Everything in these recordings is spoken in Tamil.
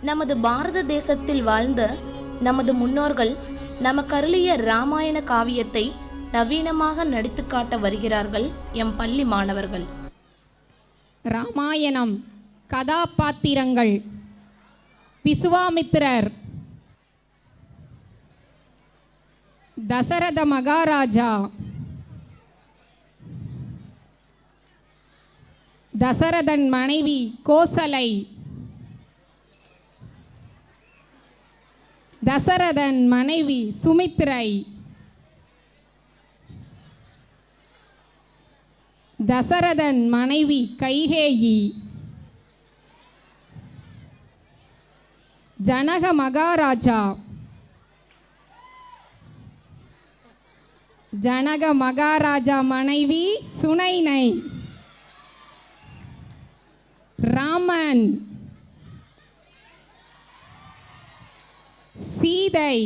நமது பாரத தேசத்தில் வாழ்ந்த நமது முன்னோர்கள் நமக்கருளிய இராமாயண காவியத்தை நவீனமாக நடித்து காட்ட வருகிறார்கள் எம் பள்ளி மாணவர்கள். ராமாயணம் கதாபாத்திரங்கள்: விசுவாமித்திரர், தசரத மகாராஜா, தசரதன் மனைவி கோசலை, தசரதன் மனைவி சுமித்திரை, தசரதன் மனைவி கைகேயி, ஜனக மகாராஜா, ஜனக மகாராஜா மனைவி சுனைனை, ராமன், சீதை,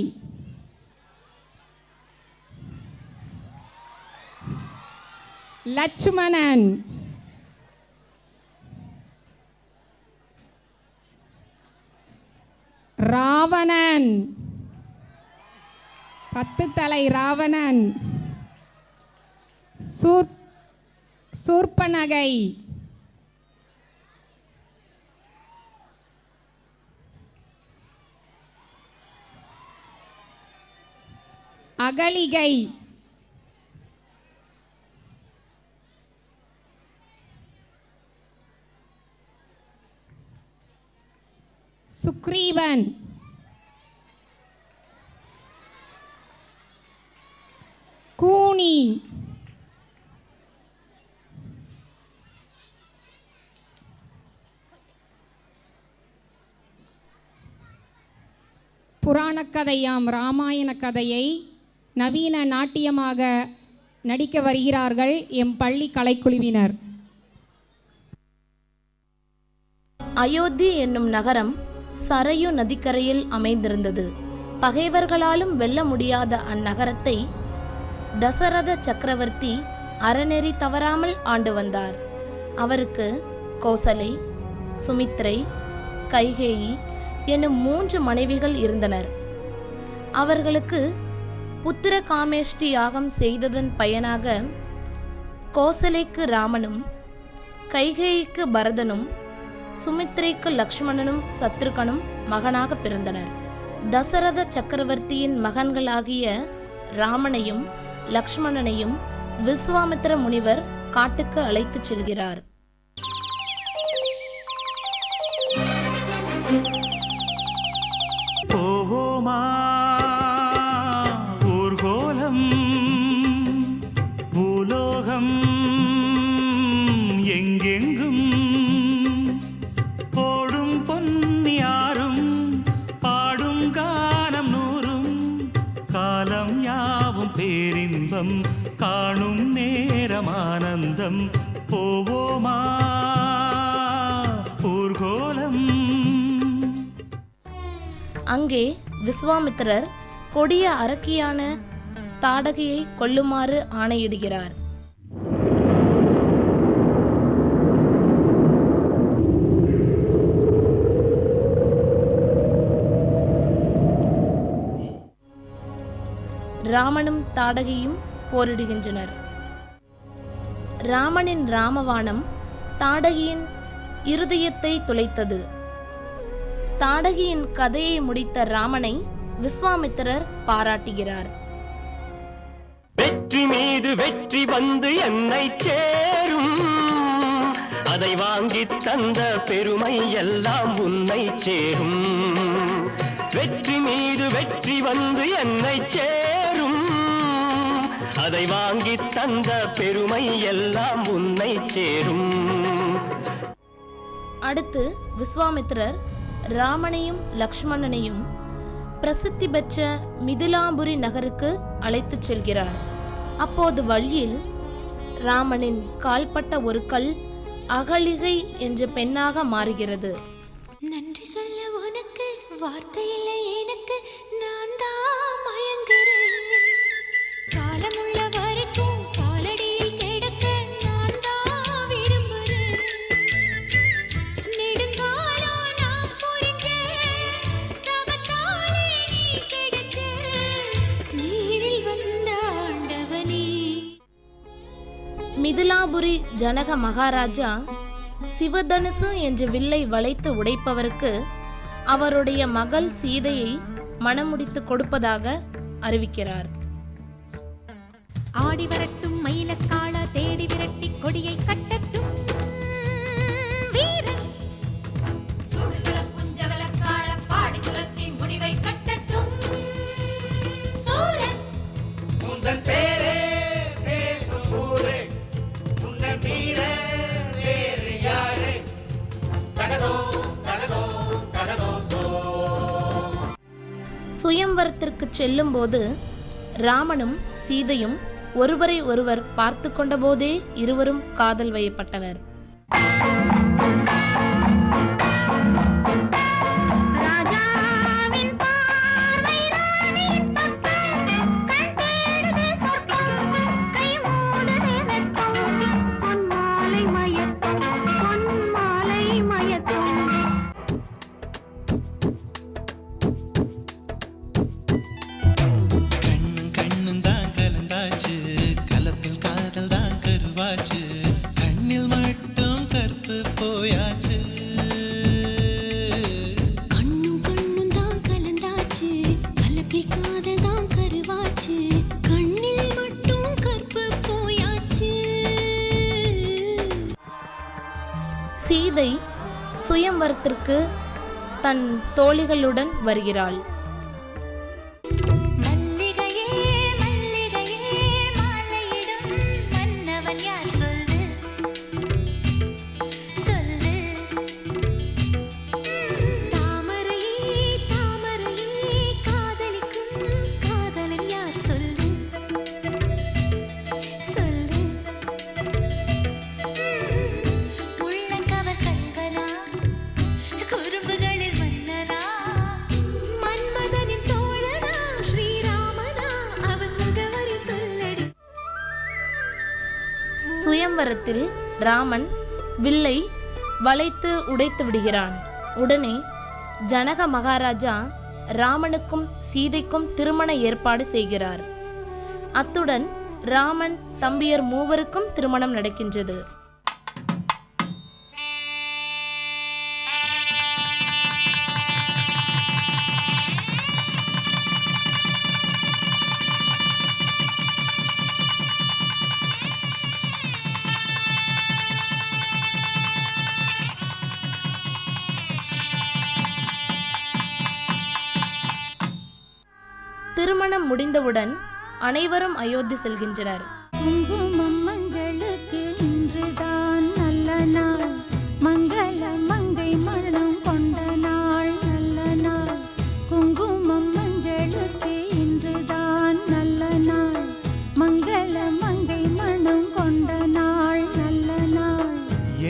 லட்சுமணன், ராவணன், 10 தலை ராவணன், சூர்பனகை, அகலிகை, சுக்ரீவன், கூனி, புராணக்கதையாம் இராமாயண கதையை நவீன நாட்டியமாக நடிக்க வருகிறார்கள் எம் பள்ளி கலைக்குழுவினர். அயோத்தி என்னும் நகரம் சரையு நதிக்கரையில் அமைந்திருந்தது. பகைவர்களாலும் வெல்ல முடியாத அந்நகரத்தை தசரத சக்கரவர்த்தி அறநெறி தவறாமல் ஆண்டு வந்தார். அவருக்கு கோசலை, சுமித்ரை, கைகேயி என்னும் 3 மனைவிகள் இருந்தனர். அவர்களுக்கு புத்திர காமேஷ்டி யாகம் செய்ததன் பயனாக கோசலைக்கு ராமனும், கைகேயிக்கு பரதனும், சுமித்ரைக்கு லக்ஷ்மணனும் சத்ருகனும் மகனாக பிறந்தனர். தசரத சக்கரவர்த்தியின் மகன்களாகிய ராமனையும் லக்ஷ்மணனையும் விஸ்வாமித்திர முனிவர் காட்டுக்கு அழைத்துச் செல்கிறார். ஊர்கோலம் பூலோகம் எங்கெங்கும் போடும் பொன்னியாரும் பாடும் கானம் 100ம் காலம் யாவும் பேரின்பம் காணும் நேரம் ஆனந்தம். போவோமா ஊர்கோலம். அங்கே விஸ்வாமித்திரர் கொடிய அரக்கியான தாடகையை கொல்லுமாறு ஆணையிடுகிறார். ராமனும் தாடகையும் போரிடுகின்றனர். ராமனின் ராமவாணம் தாடகியின் இருதயத்தை துளைத்தது. தாடகியின் கதையை முடித்த ராமனை விஸ்வாமித்திரர் பாராட்டுகிறார். வெற்றி மீது வெற்றி வந்து என்னை சேரும், அதை வாங்கி தந்த பெருமை எல்லாம் உன்னை சேரும். வெற்றி மீது வெற்றி வந்து என்னை சேரும், அதை வாங்கி தந்த பெருமை எல்லாம் உன்னை சேரும். அடுத்து விஸ்வாமித்திரர் ராமனையும் லக்ஷ்மணனையும் பிரசித்தி பெற்ற மிதிலாம்புரி நகருக்கு அழைத்துச் செல்கிறார். அப்போது வழியில் ராமனின் கால்பட்ட ஒரு கல் அகலிகை என்ற பெண்ணாக மாறுகிறது. நன்றி சொல்ல உனக்கு வார்த்தை இல்லை எனக்கு, நான் தான் மயங்குறேன். காலமுள்ள வரைக்கும் காலடியில் கிடக்க நான் தான் விரும்புறேன். நெடுங்காலம் நான் புரிஞ்சேன் மிதிலாபுரி ஜனக மகாராஜா சிவதனுசு என்ற வில்லை வளைத்து உடைப்பவருக்கு அவருடைய மகள் சீதையை மணமுடித்து கொடுப்பதாக அறிவிக்கிறார். ஆடி வரட்டும் மயிலக்காள தேடி விரட்டி கொடியை கட்டட்டும் வீரன் சூடுகள புஞ்சவலக்காள பாடி துரத்தி முடிவை கட்டட்டும் சூரன் உந்தன் பேரே பேசும் ஊரே உந்தன் வீர வேறு யாரே தகதோ தகதோ தகதோ. சுயம்வரத்திற்கு செல்லும்போது ராமனும் சீதையும் ஒருவரை ஒருவர் பார்த்து கொண்டபோதே இருவரும் காதல் வயப்பட்டனர். கண்ணில் மட்டும் கற்பு போயாச்சு, கண்ணும் கண்ணும் தான் கலந்தாச்சு, கலப்பில் காதல் தான் கருவாச்சு, கண்ணில் மட்டும் கற்பு போயாச்சு. சீதை சுயம்வரத்திற்கு தன் தோழிகளுடன் வருகிறாள். சுயம்வரத்தில் ராமன் வில்லை வளைத்து உடைத்து விடுகிறான். உடனே ஜனக மகாராஜா ராமனுக்கும் சீதைக்கும் திருமண ஏற்பாடு செய்கிறார். அத்துடன் ராமன் தம்பியர் மூவருக்கும் திருமணம் நடக்கின்றது. திருமணம் முடிந்தவுடன் அனைவரும் அயோத்தி செல்கின்றனர். குங்குமம் மங்களுக்கு இன்றுதான் நல்ல நாள், மங்கள மங்கை மனம் கொண்ட நாள் நல்ல நாள். குங்குமம் மங்களுக்கு இன்றுதான் நல்ல நாள், மங்கள மங்கை மனம் கொண்ட நாள் நல்ல நாள்.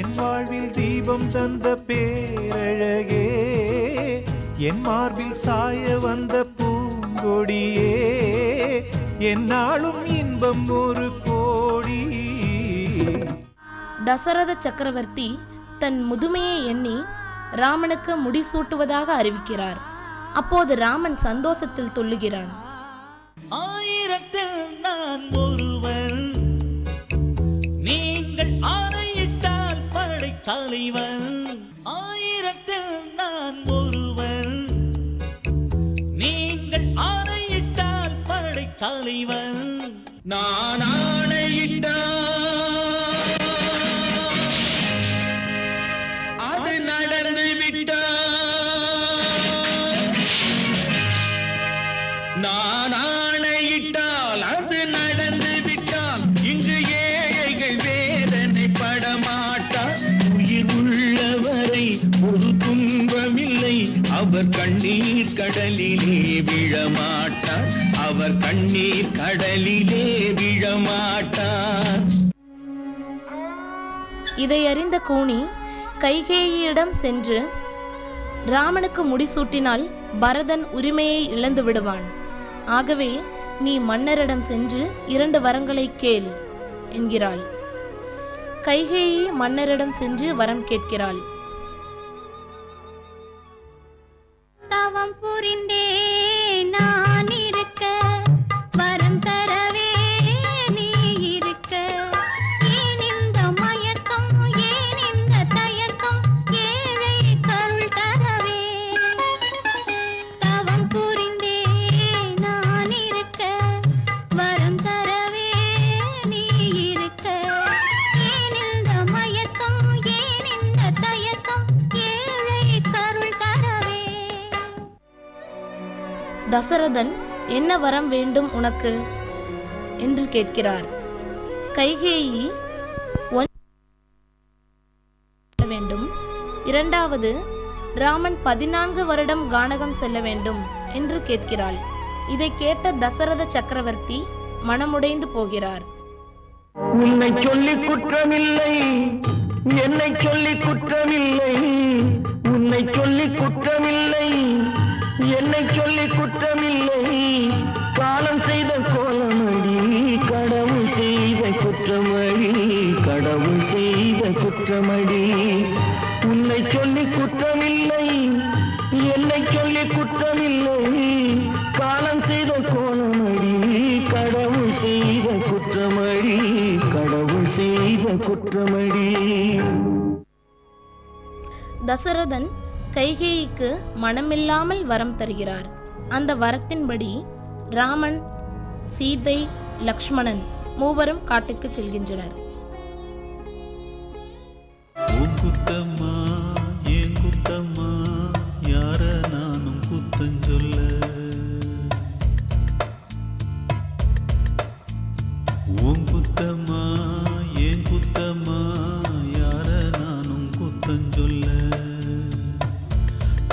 என் வாழ்வில் தீபம் தந்த பேரழகே, என் மார்பில் சாய வந்த பூங்கொடியே, என்னாலும் இன்பம் ஒரு கோடி. தசரத சக்கரவர்த்தி தன் முதுமையை எண்ணி ராமனுக்கு முடிசூட்டுவதாக அறிவிக்கிறார். அப்போது ராமன் சந்தோஷத்தில் துள்ளுகிறான். ஆயிரத்தில் நான் ஒருவன், நீங்கள் ஆணையிட்டால் படை தலைவன். ஆயிரத்தில் நான் ஒருவன், நீங்கள் ஆணையிட்டால் படை தலைவன். நான் ஆணையிட்டால் அது நடந்து விட்டால், நான் ஆணையிட்டால் அது நடந்து விட்டால், இங்கு ஏழைகள் வேதனை படமாட்டார். உயிர் உள்ளவரை ஒரு துன்பமில்லை, அவர் கண்ணீர் கடலிலே விழமாட்டார், அவர் கண்ணீர் கடலிலே விழமாட்டார். இதை அறிந்த கூனி கைகேயியிடம் சென்று ராமனுக்கு முடிசூட்டினால் பரதன் உரிமையை இழந்து விடுவான். ஆகவே நீ மன்னரிடம் சென்று 2 வரங்களை கேள் என்கிறாள். கைகேயி மன்னரிடம் சென்று வரம் கேட்கிறாள். தவம் புரிந்தே நான் இருக்க, வரம் தரவே நீ இருக்க, தசரதன், என்ன வரம் வேண்டும் உனக்கு என்று கேட்கிறார். கைகேயி வேண்டும், இரண்டாவது ராமன் 14 வருடம் கானகம் செல்ல வேண்டும் என்று கேட்கிறாள். இதை கேட்ட தசரத சக்கரவர்த்தி மனமுடைந்து போகிறார். உன்னை சொல்லி குற்றமில்லை, என்னை சொல்லி குற்றமில்லை, உன்னை சொல்லி குற்றமில்லை, என்னை சொல்லி குற்றமில்லை, காலம் செய்த கோலமடி, கடவுள் செய்த குற்றமடி, கடவுள் செய்த குற்றமடி. உன்னை சொல்லி குற்றமில்லை, என்னை சொல்லி குற்றமில்லை, காலம் செய்த கோலமடி, கடவுள் செய்த குற்றமடி, கடவுள் செய்த குற்றமடி. தசரதன் கைகேயிக்கு மனமில்லாமல் வரம் தருகிறார். அந்த வரத்தின்படி ராமன், சீதை, லக்ஷ்மணன் மூவரும் காட்டுக்கு செல்கின்றனர். குத்தம்மா ஏன் குத்தம்மா, யார நானும் குத்தஞ்சொல்ல. உன் குத்தம்மா ஏன் குத்தம்மா, யார நானும் குத்தஞ்சொல்ல.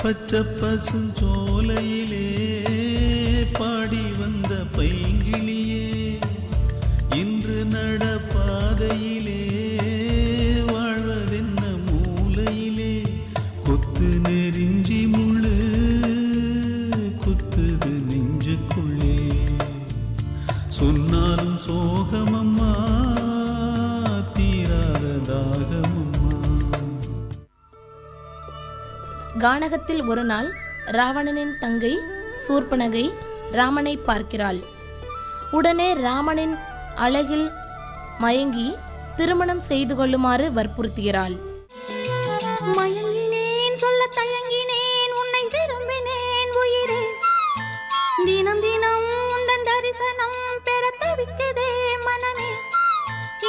பச்சை பசும் சோலையிலே பாடி வந்த பைங்கிளியே, இன்று நடப்பாதையிலே வாழ்வதென்ன மூலையிலே. கொத்து நெறிஞ்சி முள்ளு குத்துது நெஞ்சுக்குள்ளே, சொன்னாலும் சோகமம்மா தீராத தாகமம்மா. கானகத்தில் ஒரு நாள் ராவணனின் தங்கை சூர்பனகை ராமனை பார்க்கிறாள். உடனே ராமனின் அழகில் மயங்கி திருமணம் செய்து கொள்ளுமாறு வற்புறுத்துகிறாள். மயங்கினேன் சொல்ல தயங்கினேன் உன்னை விரும்பினேன் உயிரே, தினம் தினம் உந்தன் தரிசனம் பெற தவிக்குதே மனமே,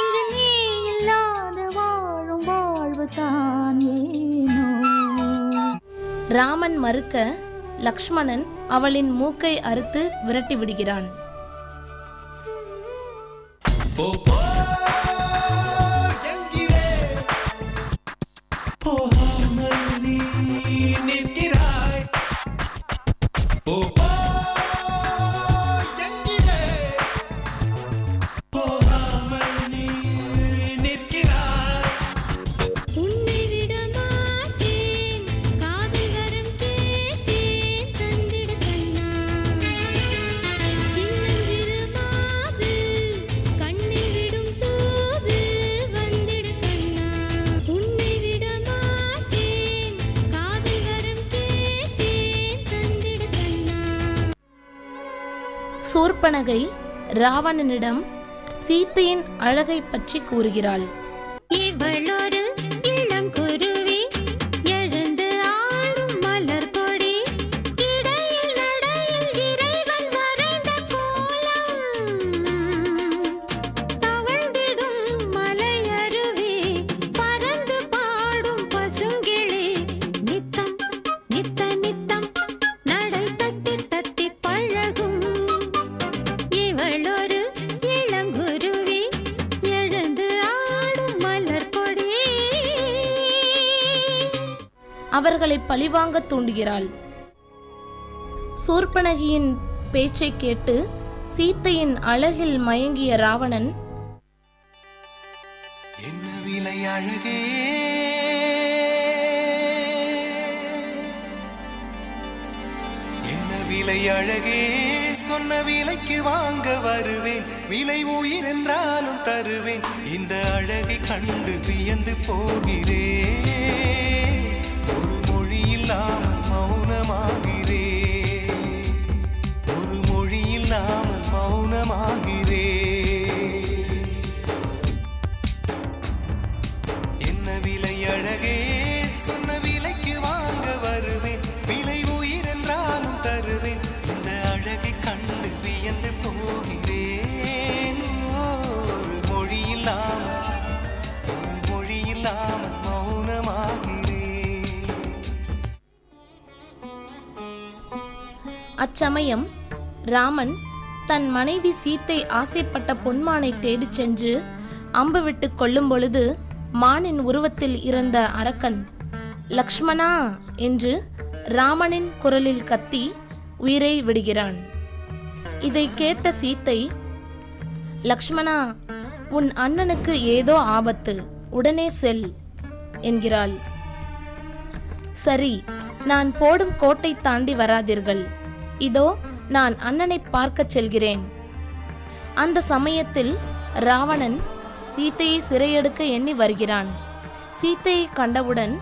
இங்கு நீ இல்லாத வாழும் வாழ்வு தான் ஏனோ. ராமன் மறுக்க லக்ஷ்மணன் அவளின் மூக்கை அறுத்து விரட்டி விடுகிறான். சூர்பனகை ராவணனிடம் சீதையின் அழகை பற்றி கூறுகிறாள். இவளொரு இளங்குருவி, எழுந்து ஆடும் மலர் கொடி, இடையில் நடையில் இறைவன் வரைந்த கோலம், தவழ்ந்திடும் மலையருவி, பறந்து பாடும் பசுங்கிளி, நித்தம் நித்த நித்தம் நடை தட்டி தட்டி பழகும். இவளொரு இளங்குருவி, எழுந்து ஆடும் மலர் கொடி. அவர்களை பழிவாங்க தூண்டுகிறாள். சூர்பனகியின் பேச்சை கேட்டு சீதையின் அழகில் மயங்கிய ராவணன், என்ன விலை அழகே, என்ன விலை அழகே, சொன்ன விலைக்கு வாங்க வருவேன், விலை உயிர் என்றாலும் தருவேன், இந்த அழகை கண்டு வியந்து போகிறேன், ஒரு மொழி இல்லாமல் மௌனமாகிறேன், ஒரு மொழி இல்லாமல் மௌனமாகிறேன். என்ன விலை அழகே, சொன்ன விலைக்கு வாங்க வருவேன், விலை உயிர் என்றாலும் தருவேன், இந்த அழகை கண்டு வியந்து போகிறேன், ஒரு மொழி இல்லாமல் மௌனமா அச்சமயம் ராமன் தன் மனைவி சீத்தை ஆசைப்பட்ட பொன்மானை தேடிச் சென்று அம்பு விட்டு கொள்ளும் பொழுது மானின் உருவத்தில் இருந்த அரக்கன் லக்ஷ்மணா என்று ராமனின் குரலில் கத்தி உயிரை விடுகிறான். இதை கேட்ட சீத்தை, லக்ஷ்மணா, உன் அண்ணனுக்கு ஏதோ ஆபத்து, உடனே செல் என்கிறாள். சரி, நான் போடும் கோட்டை தாண்டி வராதீர்கள், இதோ நான் அண்ணனை பார்க்கச் செல்கிறேன். அந்த சமயத்தில் ராவணன் சீத்தையை சிறையெடுக்க எண்ணி வருகிறான். சீத்தையை கண்டவுடன்,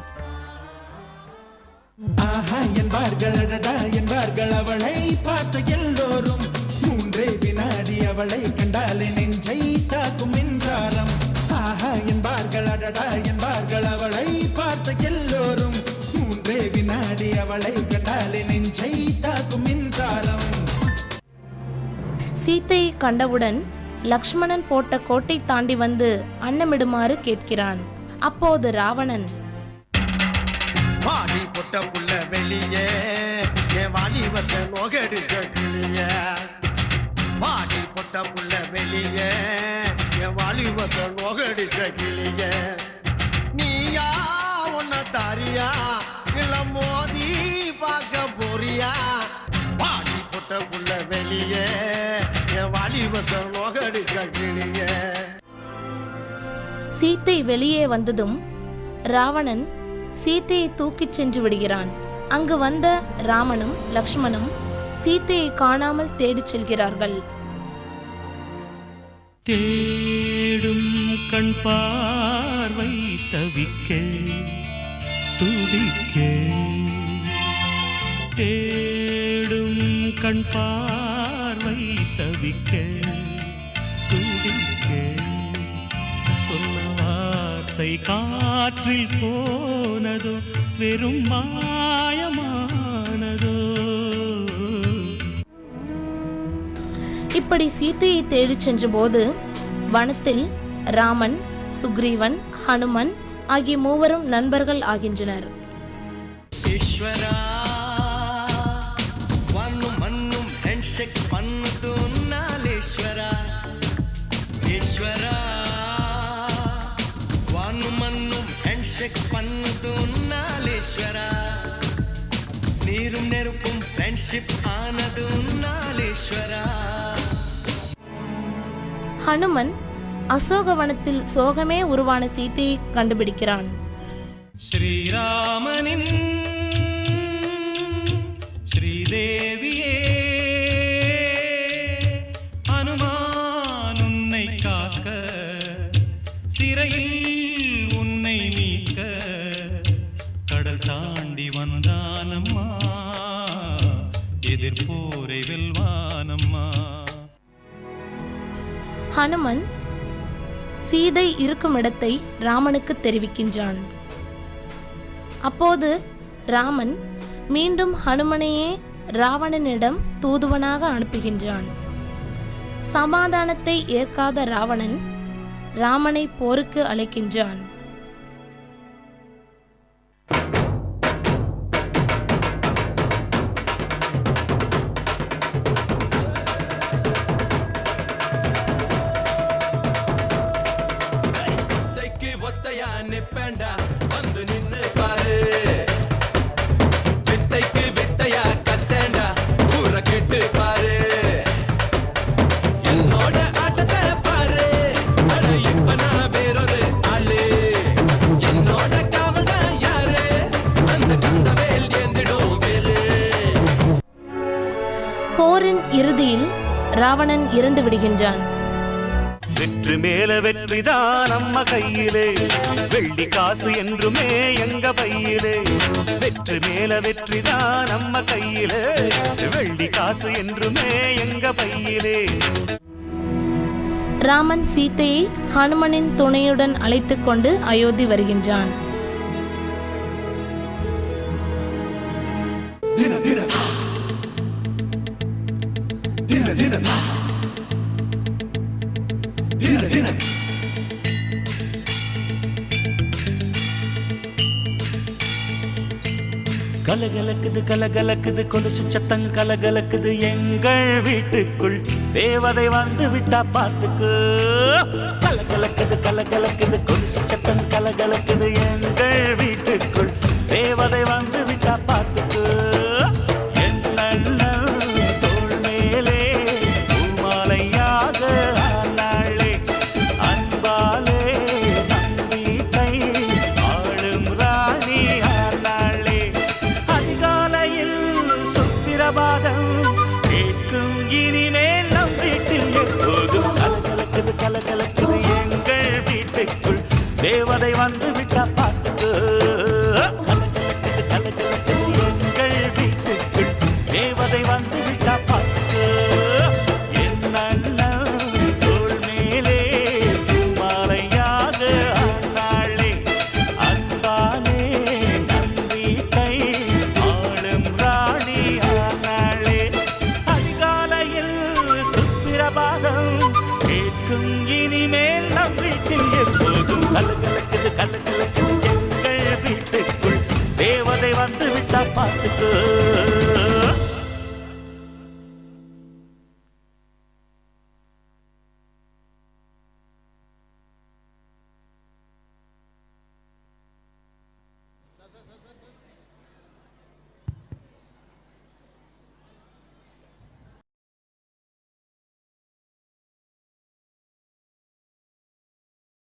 ஆஹா என்பார்கள், அடடா என்பார்கள், அவளை பார்த்த எல்லோரும். 3 வினாடி அவளை கண்டாலே நெஞ்சை தாக்கும் மின்சாரம். ஆஹா என்பார்கள், அடடா என்பார்கள், அவளை பார்த்த எல்லோரும். 3 வினாடி அவளை கண்டாலே நெஞ்சை தாக்கும் மின்சாரம். சீத்தையை கண்டவுடன் லக்ஷ்மணன் போட்ட கோட்டை தாண்டி வந்து அன்னமிடுமாறு கேட்கிறான். அப்போது ராவணன், வாடி பொட்ட புள்ள வெளியே என் வாலிபத்தை நோகடிச்ச கிளிய. வாடி பொட்ட புள்ள வெளியே என் வாலிபத்தை நோகடிச்ச கிளிய. நீயா உன்ன தாரியா இல்ல மோதி பார்க்க போறியா? வாடி பொட்ட புள்ள வெளியே என் வாலிபத்தை நோகடிச்ச கிளிய. சீத்தை வெளியே வந்ததும் ராவணன் சீத்தையை தூக்கிச் சென்று விடுகிறான். அங்கு வந்த ராமனும் லக்ஷ்மணும் சீத்தையை காணாமல் தேடிச் செல்கிறார்கள். தேடும் கண் பார்வை தவிக்க துடிக்க, தேடும் கண் பார்வை தவிக்க துடிக்க, சொன்ன வார்த்தை காற்றில் போனதோ வெறும் மாயமானதோ. இப்படி சீத்தையை தேடிச் சென்றபோது வனத்தில் ராமன், சுக்ரீவன், ஹனுமன் ஆகிய 3 நண்பர்கள் ஆகின்றனர். ஈஸ்வரா வானும் மண்ணும் ஹேண்ட்ஷேக் பண்ணுதும் நாளேஸ்வரா. ஈஸ்வரா வானும் மண்ணும் ஹேண்ட்ஷேக் பண்ணுதும் நாளேஸ்வரா. நீரும் நெருப்பும் ஃப்ரெண்ட்ஷிப் ஆனதும் நாளேஸ்வரா. ஹனுமன் அசோகவனத்தில் சோகமே உருவான சீத்தையை கண்டுபிடிக்கிறான். ஸ்ரீராமனின் ஸ்ரீதேவியே, அனுமான் உன்னை காக்க, சிறையில் உன்னை மீட்க, கடல் தாண்டி வந்தானம்மா, எதிர்ப்போரை வெல்வானம்மா. ஹனுமன் சீதை இருக்கும் இடத்தை ராமனுக்கு தெரிவிக்கின்றான். அப்போது ராமன் மீண்டும் ஹனுமனையே ராவணனிடம் தூதுவனாக அனுப்புகின்றான். சமாதானத்தை ஏற்காத ராவணன் ராமனை போருக்கு அழைக்கின்றான். போரின் இறுதியில் ராவணன் இறந்து விடுகின்றான். வெற்றி மேல வெற்றிதான் நம்ம கையிலே, வெள்ளி காசு என்றுமே எங்க பையிலே. வெற்றி மேல வெற்றிதான் நம்ம கையிலே, வெள்ளி காசு என்றுமே எங்க பையிலே. ராமன் சீத்தையை ஹனுமனின் துணையுடன் அழைத்துக் கொண்டு அயோத்தி வருகின்றான். கலகலக்குது கலகலக்குது கொலுசு சத்தம் கலகலக்குது எங்கள் வீட்டுக்குள் தேவதை வந்து விட்டா பார்த்துக்கு. கலகலக்குது கலகலக்குது கொலுசு சத்தம் கலகலக்குது எங்கள் வீட்டுக்குள் தேவதை வந்து விட்டா பார்த்துக்கு. என் அண்ணன் தோள் மேலே பூமாலையாக ஆனாளே, அன்பாலே நம் வீட்டை ஆளும் ராணி ஆனாளே. அதிகாலையில் சுப்பிரபாதம் கேட்கும் இனிமேல் நம் வீட்டில் எப்போதும் கலகலக்குது கலகலக்குது எங்கள் வீட்டுக்குள் தேவதை வந்து விட்டா பார்த்துக்கு. கலகலக்குது கலகலக்குது எங்கள் வீட்டுக்குள் தேவதை வந்து விட்டா பார்த்துக்கு. என் அண்ணன் தோள் மேலே பூமாலையாக ஆனாளே, அன்பாலே நம் வீட்டை ஆளும் ராணி ஆனாளே. அதிகாலையில் சுப்பிரபாதம் கேட்கும் இனிமேல் நம் வீட்டில் எப்போதும் கலகலக்குது கலகலக்குது எங்கள் வீட்டுக்குள் தேவதை வந்து விட்டா பார்த்துக்கு.